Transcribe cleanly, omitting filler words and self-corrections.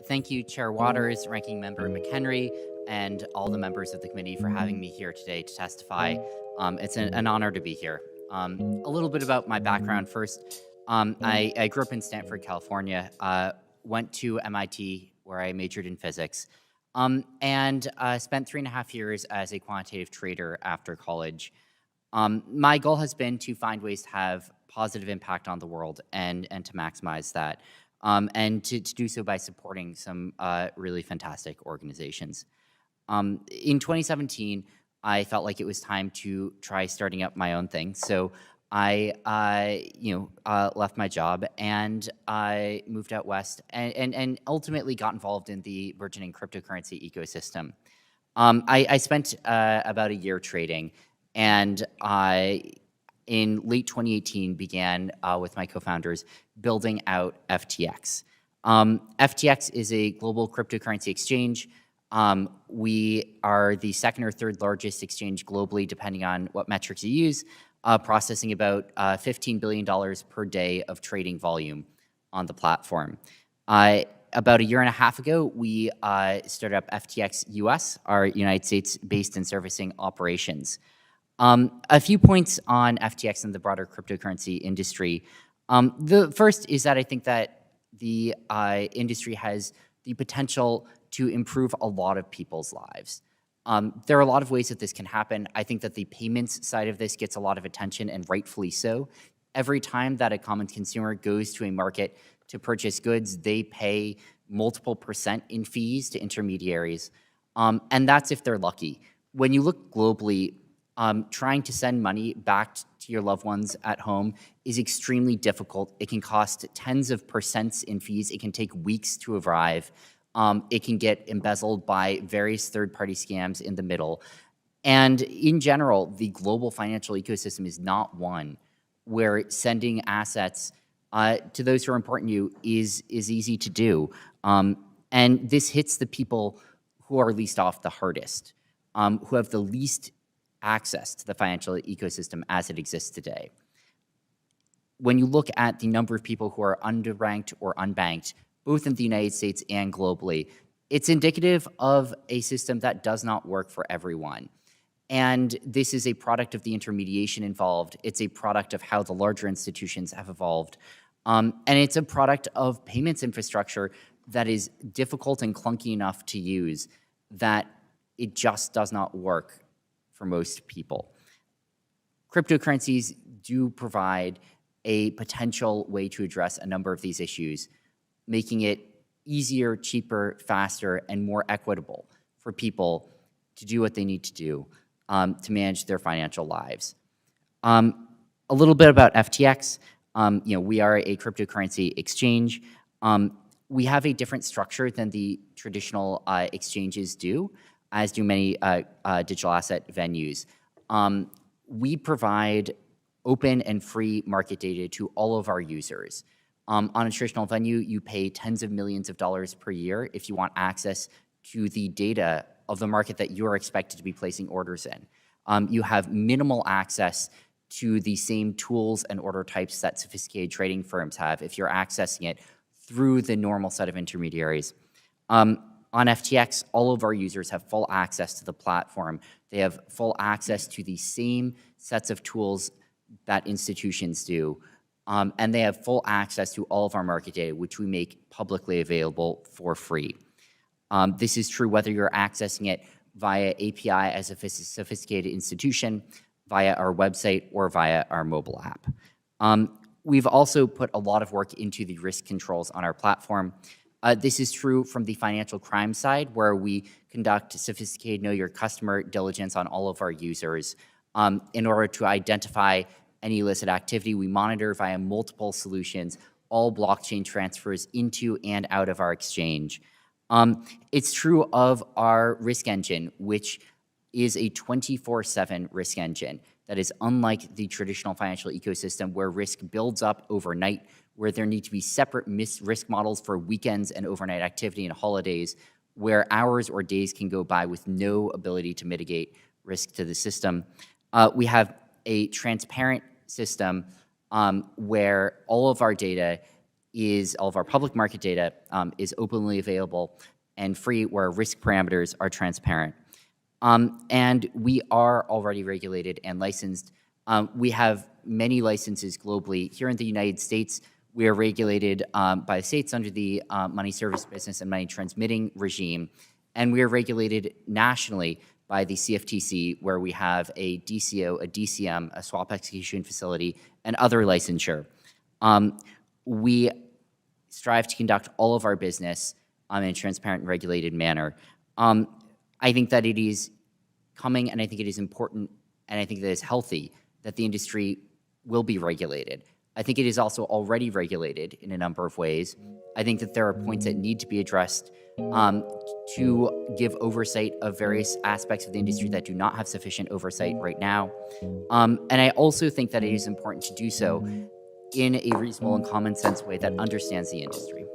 Thank you, Chair Waters, Ranking Member McHenry, and all the members of the committee for having me here today to testify. It's an honor to be here. A little bit about my background first. I grew up in Stanford, California, went to MIT where I majored in physics, and spent 3.5 years as a quantitative trader after college. My goal has been to find ways to have positive impact on the world and to maximize that, and to do so by supporting some really fantastic organizations. In 2017, I felt like it was time to try starting up my own thing. So I left my job and I moved out west and ultimately got involved in the burgeoning cryptocurrency ecosystem. I spent about a year trading, and I, in late 2018, began with my co-founders building out FTX. FTX is a global cryptocurrency exchange. We are the second or third largest exchange globally, depending on what metrics you use, processing about $15 billion per day of trading volume on the platform. About a year and a half ago, we started up FTX US, our United States-based and servicing operations. A few points on FTX and the broader cryptocurrency industry. The first is that I think that the industry has the potential to improve a lot of people's lives. There are a lot of ways that this can happen. I think that the payments side of this gets a lot of attention, and rightfully so. Every time that a common consumer goes to a market to purchase goods, they pay multiple percent in fees to intermediaries, and that's if they're lucky. When you look globally, trying to send money back to your loved ones at home is extremely difficult. It can cost tens of percents in fees. It can take weeks to arrive. It can get embezzled by various third-party scams in the middle. And in general, the global financial ecosystem is not one where sending assets to those who are important to you is easy to do. And this hits the people who are least off the hardest, who have the least access to the financial ecosystem as it exists today. When you look at the number of people who are underbanked or unbanked, both in the United States and globally, it's indicative of a system that does not work for everyone. And this is a product of the intermediation involved. It's a product of how the larger institutions have evolved. And it's a product of payments infrastructure that is difficult and clunky enough to use that it just does not work for most people. Cryptocurrencies do provide a potential way to address a number of these issues, making it easier, cheaper, faster, and more equitable for people to do what they need to do to manage their financial lives. A little bit about FTX. We are a cryptocurrency exchange. We have a different structure than the traditional exchanges do, as do many digital asset venues. We provide open and free market data to all of our users. On a traditional venue, you pay tens of millions of dollars per year if you want access to the data of the market that you're expected to be placing orders in. You have minimal access to the same tools and order types that sophisticated trading firms have if you're accessing it through the normal set of intermediaries. On FTX, all of our users have full access to the platform. They have full access to the same sets of tools that institutions do. And they have full access to all of our market data, which we make publicly available for free. This is true whether you're accessing it via API as a sophisticated institution, via our website, or via our mobile app. We've also put a lot of work into the risk controls on our platform. This is true from the financial crime side, where we conduct sophisticated know your customer diligence on all of our users. In order to identify any illicit activity, we monitor via multiple solutions all blockchain transfers into and out of our exchange. It's true of our risk engine, which is a 24/7 risk engine that is unlike the traditional financial ecosystem where risk builds up overnight, where there need to be separate risk models for weekends and overnight activity and holidays, where hours or days can go by with no ability to mitigate risk to the system. We have a transparent system where all of our data is all of our public market data is openly available and free, where risk parameters are transparent. And we are already regulated and licensed. We have many licenses globally. Here in the United States, we are regulated by states under the money service business and money transmitting regime, and we are regulated nationally by the CFTC, where we have a DCO, a DCM, a swap execution facility, and other licensure. We strive to conduct all of our business in a transparent and regulated manner. I think that it is coming, and I think it is important, and I think that it is healthy that the industry will be regulated. I think it is also already regulated in a number of ways. I think that there are points that need to be addressed to give oversight of various aspects of the industry that do not have sufficient oversight right now. And I also think that it is important to do so in a reasonable and common sense way that understands the industry.